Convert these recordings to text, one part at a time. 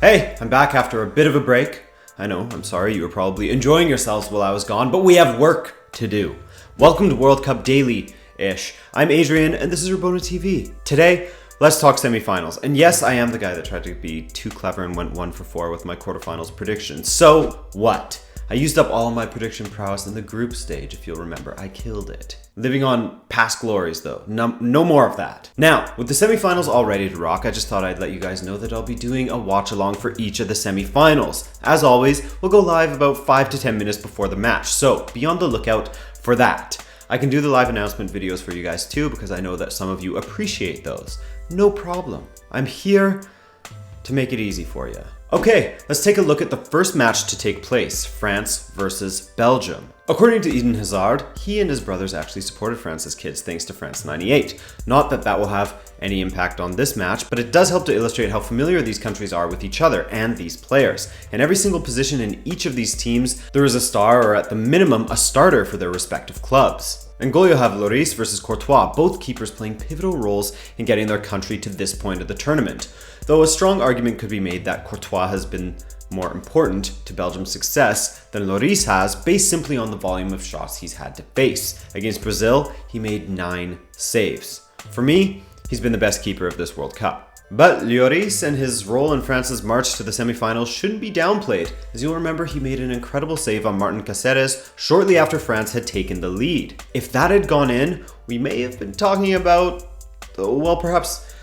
Hey, I'm back after a bit of a break. I know, I'm sorry, you were probably enjoying yourselves while I was gone, but we have work to do. Welcome to World Cup Daily-ish. I'm Adrian, and this is Rabona TV. Today, let's talk semifinals. And yes, I am the guy that tried to be too clever and went 1 for 4 with my quarterfinals predictions. So what? I used up all my prediction prowess in the group stage, if you'll remember. I killed it. Living on past glories, though. No more of that. Now, with the semifinals all ready to rock, I just thought I'd let you guys know that I'll be doing a watch-along for each of the semifinals. As always, we'll go live about 5 to 10 minutes before the match, so be on the lookout for that. I can do the live announcement videos for you guys too, because I know that some of you appreciate those. No problem. I'm here to make it easy for you. Okay, let's take a look at the first match to take place, France versus Belgium. According to Eden Hazard, he and his brothers actually supported France as kids thanks to France 98. Not that that will have any impact on this match, but it does help to illustrate how familiar these countries are with each other and these players. In every single position in each of these teams, there is a star or at the minimum a starter for their respective clubs. In goal, you'll have Lloris versus Courtois, both keepers playing pivotal roles in getting their country to this point of the tournament. Though a strong argument could be made that Courtois has been more important to Belgium's success than Lloris has, based simply on the volume of shots he's had to face. Against Brazil, he made 9 saves. For me, he's been the best keeper of this World Cup. But Lloris and his role in France's march to the semifinals shouldn't be downplayed. As you'll remember, he made an incredible save on Martin Caceres shortly after France had taken the lead. If that had gone in, we may have been talking about, well, perhaps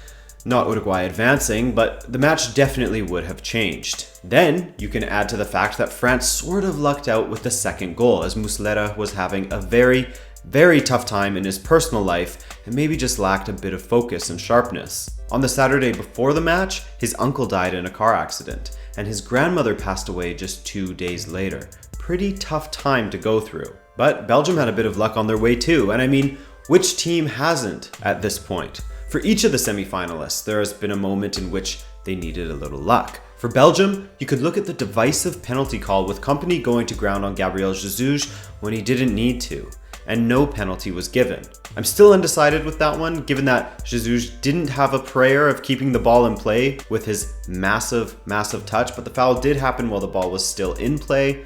not Uruguay advancing, but the match definitely would have changed. Then you can add to the fact that France sort of lucked out with the second goal, as Muslera was having a very tough time in his personal life and maybe just lacked a bit of focus and sharpness. On the Saturday before the match, his uncle died in a car accident, and his grandmother passed away just 2 days later. Pretty tough time to go through. But Belgium had a bit of luck on their way too, and I mean, which team hasn't at this point? For each of the semi-finalists, there has been a moment in which they needed a little luck. For Belgium, you could look at the divisive penalty call with Kompany going to ground on Gabriel Jesus when he didn't need to, and no penalty was given. I'm still undecided with that one, given that Jesus didn't have a prayer of keeping the ball in play with his massive touch, but the foul did happen while the ball was still in play.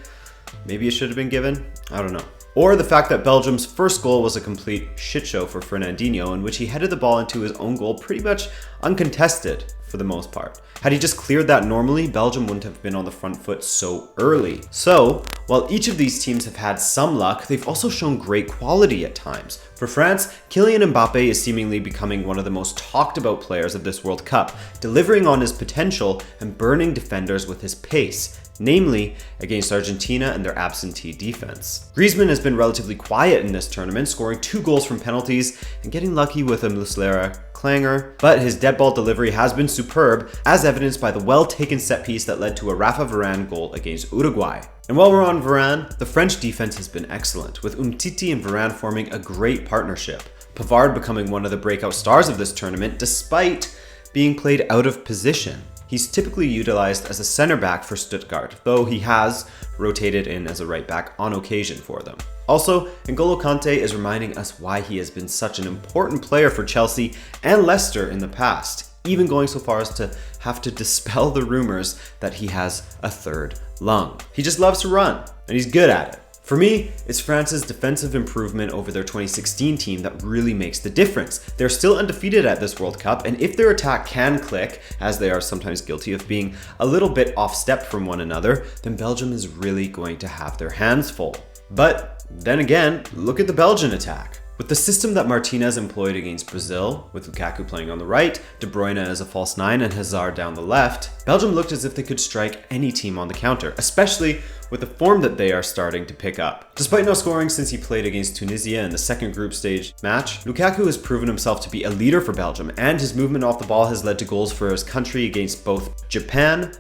Maybe it should have been given? I don't know. Or the fact that Belgium's first goal was a complete shitshow for Fernandinho, in which he headed the ball into his own goal pretty much uncontested for the most part. Had he just cleared that normally, Belgium wouldn't have been on the front foot so early. So, while each of these teams have had some luck, they've also shown great quality at times. For France, Kylian Mbappe is seemingly becoming one of the most talked about players of this World Cup, delivering on his potential and burning defenders with his pace, namely against Argentina and their absentee defense. Griezmann has been relatively quiet in this tournament, scoring 2 goals from penalties and getting lucky with a Muslera clanger, but his dead ball delivery has been superb, as evidenced by the well-taken set piece that led to a Rafa Varane goal against Uruguay. And while we're on Varane, the French defense has been excellent, with Umtiti and Varane forming a great partnership. Pavard becoming one of the breakout stars of this tournament despite being played out of position. He's typically utilized as a center back for Stuttgart, though he has rotated in as a right back on occasion for them. Also, N'Golo Kante is reminding us why he has been such an important player for Chelsea and Leicester in the past, even going so far as to have to dispel the rumors that he has a third lung. He just loves to run, and he's good at it. For me, it's France's defensive improvement over their 2016 team that really makes the difference. They're still undefeated at this World Cup, and if their attack can click, as they are sometimes guilty of being a little bit off step from one another, then Belgium is really going to have their hands full. But then again, look at the Belgian attack. With the system that Martinez employed against Brazil, with Lukaku playing on the right, De Bruyne as a false 9 and Hazard down the left, Belgium looked as if they could strike any team on the counter, especially with the form that they are starting to pick up. Despite no scoring since he played against Tunisia in the second group stage match, Lukaku has proven himself to be a leader for Belgium, and his movement off the ball has led to goals for his country against both Japan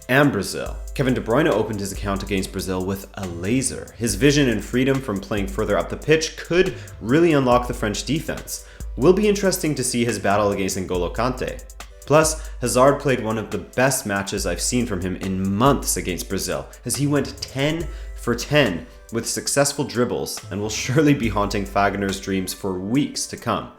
and Brazil. Kevin De Bruyne opened his account against Brazil with a laser. His vision and freedom from playing further up the pitch could really unlock the French defense. Will be interesting to see his battle against N'Golo Kante. Plus, Hazard played one of the best matches I've seen from him in months against Brazil, as he went 10 for 10 with successful dribbles and will surely be haunting Fagner's dreams for weeks to come.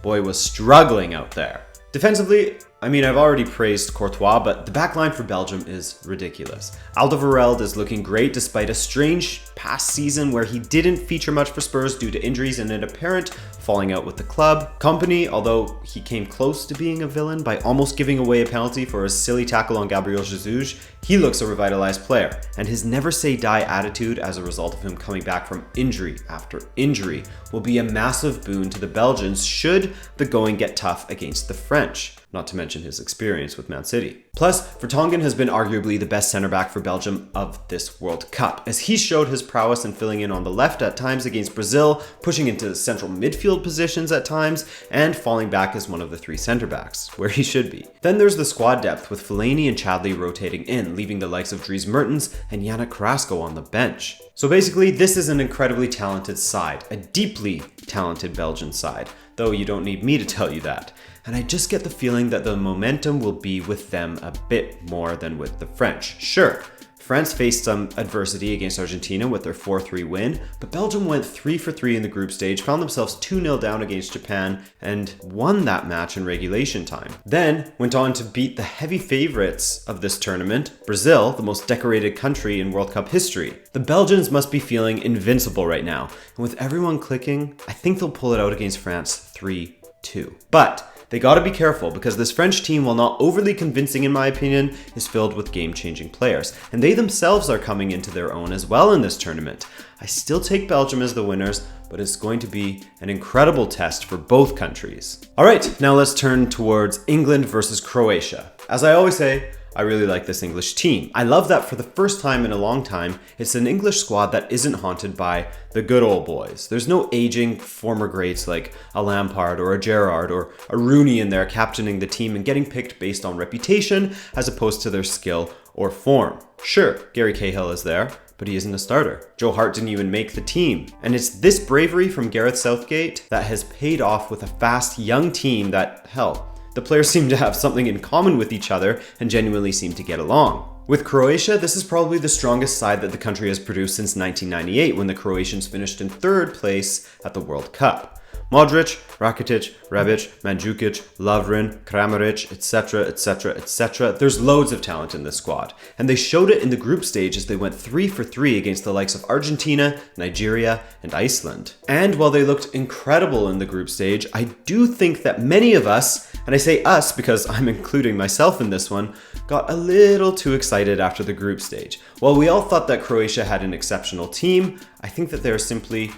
Boy was struggling out there. Defensively, I mean, I've already praised Courtois, but the backline for Belgium is ridiculous. Alderweireld is looking great despite a strange past season where he didn't feature much for Spurs due to injuries and an apparent falling out with the club. Kompany, although he came close to being a villain by almost giving away a penalty for a silly tackle on Gabriel Jesus, he looks a revitalized player, and his never say die attitude as a result of him coming back from injury after injury will be a massive boon to the Belgians should the going get tough against the French, not to mention his experience with Man City. Plus, Vertonghen has been arguably the best center back for Belgium of this World Cup, as he showed his prowess in filling in on the left at times against Brazil, pushing into central midfield positions at times, and falling back as one of the three center backs, where he should be. Then there's the squad depth with Fellaini and Chadli rotating in, leaving the likes of Dries Mertens and Yannick Carrasco on the bench. So basically, this is an incredibly talented side, a deeply talented Belgian side, though you don't need me to tell you that. And I just get the feeling that the momentum will be with them a bit more than with the French. Sure, France faced some adversity against Argentina with their 4-3 win, but Belgium went 3-for-3 in the group stage, found themselves 2-0 down against Japan, and won that match in regulation time. Then went on to beat the heavy favorites of this tournament, Brazil, the most decorated country in World Cup history. The Belgians must be feeling invincible right now, and with everyone clicking, I think they'll pull it out against France 3-2. But they gotta be careful because this French team, while not overly convincing in my opinion, is filled with game-changing players. And they themselves are coming into their own as well in this tournament. I still take Belgium as the winners, but it's going to be an incredible test for both countries. All right, now let's turn towards England versus Croatia. As I always say, I really like this English team. I love that for the first time in a long time, it's an English squad that isn't haunted by the good old boys. There's no aging former greats like a Lampard or a Gerrard or a Rooney in there captaining the team and getting picked based on reputation as opposed to their skill or form. Sure, Gary Cahill is there, but he isn't a starter. Joe Hart didn't even make the team. And it's this bravery from Gareth Southgate that has paid off with a fast, young team that, hell, the players seem to have something in common with each other and genuinely seem to get along. With Croatia, this is probably the strongest side that the country has produced since 1998 when the Croatians finished in third place at the World Cup. Modric, Rakitic, Rebic, Mandzukic, Lovren, Kramaric, etc, etc, etc. There's loads of talent in this squad, and they showed it in the group stage as they went 3-for-3 against the likes of Argentina, Nigeria, and Iceland. And while they looked incredible in the group stage, I do think that many of us, and I say us because I'm including myself in this one, got a little too excited after the group stage. While we all thought that Croatia had an exceptional team, I think that they're simply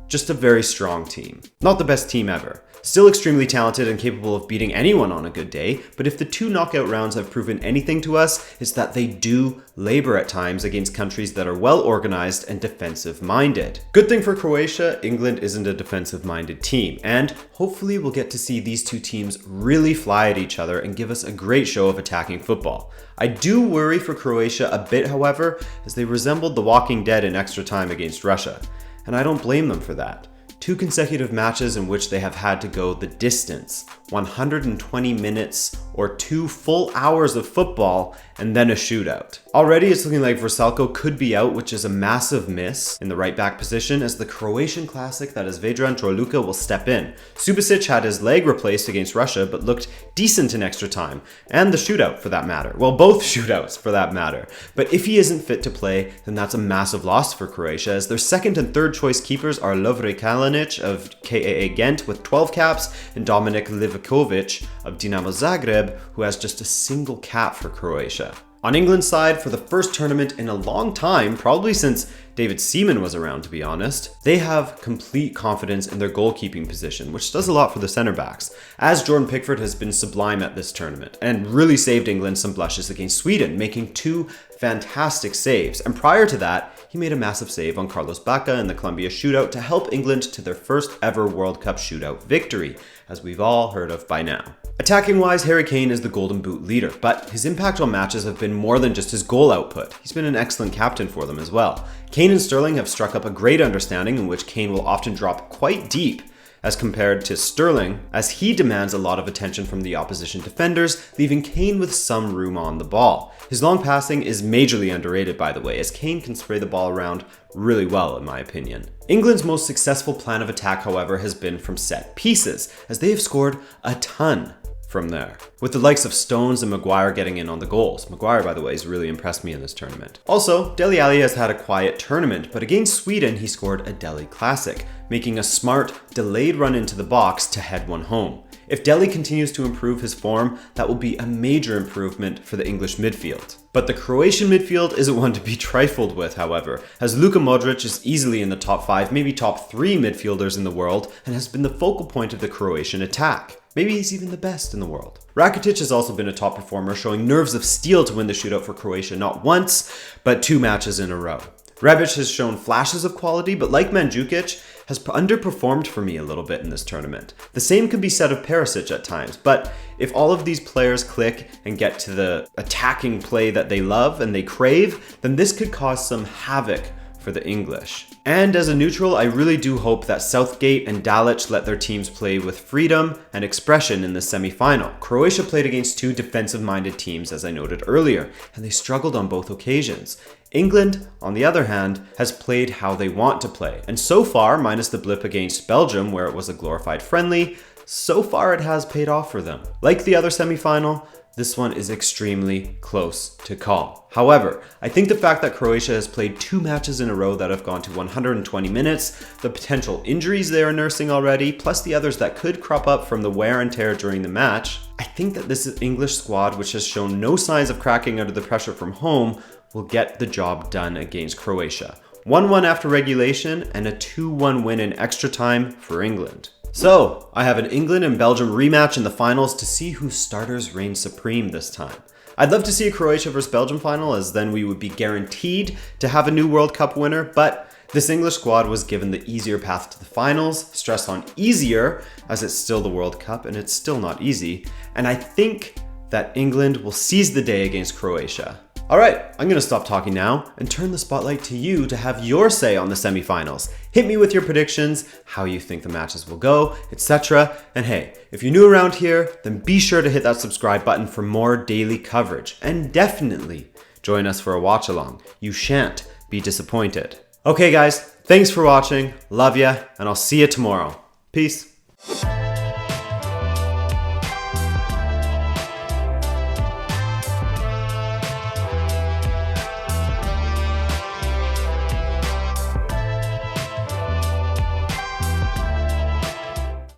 just a very strong team. Not the best team ever. Still extremely talented and capable of beating anyone on a good day, but if the two knockout rounds have proven anything to us, it's that they do labor at times against countries that are well organized and defensive minded. Good thing for Croatia, England isn't a defensive minded team, and hopefully we'll get to see these two teams really fly at each other and give us a great show of attacking football. I do worry for Croatia a bit, however, as they resembled the Walking Dead in extra time against Russia. And I don't blame them for that. 2 consecutive matches in which they have had to go the distance, 120 minutes or 2 full hours of football, and then a shootout. Already it's looking like Vrsaljko could be out, which is a massive miss in the right back position, as the Croatian classic that is Vedran Trojluka will step in. Subasic had his leg replaced against Russia, but looked decent in extra time, and the shootout for that matter. Well, both shootouts for that matter. But if he isn't fit to play, then that's a massive loss for Croatia, as their second and third choice keepers are Lovre Kalinic of KAA Ghent with 12 caps, and Dominik Livakovic of Dinamo Zagreb, who has just a single cap for Croatia. On England's side, for the first tournament in a long time, probably since David Seaman was around to be honest, they have complete confidence in their goalkeeping position, which does a lot for the centre backs, as Jordan Pickford has been sublime at this tournament and really saved England some blushes against Sweden, making 2 fantastic saves. And prior to that, he made a massive save on Carlos Bacca in the Colombia shootout to help England to their first ever World Cup shootout victory, as we've all heard of by now. Attacking-wise, Harry Kane is the Golden Boot leader, but his impact on matches have been more than just his goal output. He's been an excellent captain for them as well. Kane and Sterling have struck up a great understanding in which Kane will often drop quite deep as compared to Sterling, as he demands a lot of attention from the opposition defenders, leaving Kane with some room on the ball. His long passing is majorly underrated, by the way, as Kane can spray the ball around really well, in my opinion. England's most successful plan of attack, however, has been from set pieces, as they have scored a ton. from there, with the likes of Stones and Maguire getting in on the goals. Maguire, by the way, has really impressed me in this tournament. Also, Dele Alli has had a quiet tournament, but against Sweden, he scored a Dele classic, making a smart, delayed run into the box to head one home. If Dele continues to improve his form, that will be a major improvement for the English midfield. But the Croatian midfield isn't one to be trifled with, however, as Luka Modric is easily in the top 5, maybe top 3 midfielders in the world, and has been the focal point of the Croatian attack. Maybe he's even the best in the world. Rakitic has also been a top performer, showing nerves of steel to win the shootout for Croatia not once, but 2 matches in a row. Rebic has shown flashes of quality, but like Mandzukic, has underperformed for me a little bit in this tournament. The same could be said of Perisic at times, but if all of these players click and get to the attacking play that they love and they crave, then this could cause some havoc for the English. And as a neutral, I really do hope that Southgate and Dalic let their teams play with freedom and expression in the semi-final. Croatia played against 2 defensive-minded teams, as I noted earlier, and they struggled on both occasions. England, on the other hand, has played how they want to play. And so far, minus the blip against Belgium, where it was a glorified friendly, so far it has paid off for them. Like the other semi-final, this one is extremely close to call. However, I think the fact that Croatia has played 2 matches in a row that have gone to 120 minutes, the potential injuries they are nursing already, plus the others that could crop up from the wear and tear during the match, I think that this English squad, which has shown no signs of cracking under the pressure from home, will get the job done against Croatia. 1-1 after regulation and a 2-1 win in extra time for England. So, I have an England and Belgium rematch in the finals to see whose starters reign supreme this time. I'd love to see a Croatia vs Belgium final, as then we would be guaranteed to have a new World Cup winner, but this English squad was given the easier path to the finals, stress on easier, as it's still the World Cup and it's still not easy, and I think that England will seize the day against Croatia. Alright, I'm gonna stop talking now and turn the spotlight to you to have your say on the semifinals. Hit me with your predictions, how you think the matches will go, etc. And hey, if you're new around here, then be sure to hit that subscribe button for more daily coverage. And definitely join us for a watch along. You shan't be disappointed. Okay guys, thanks for watching, love ya, and I'll see you tomorrow. Peace.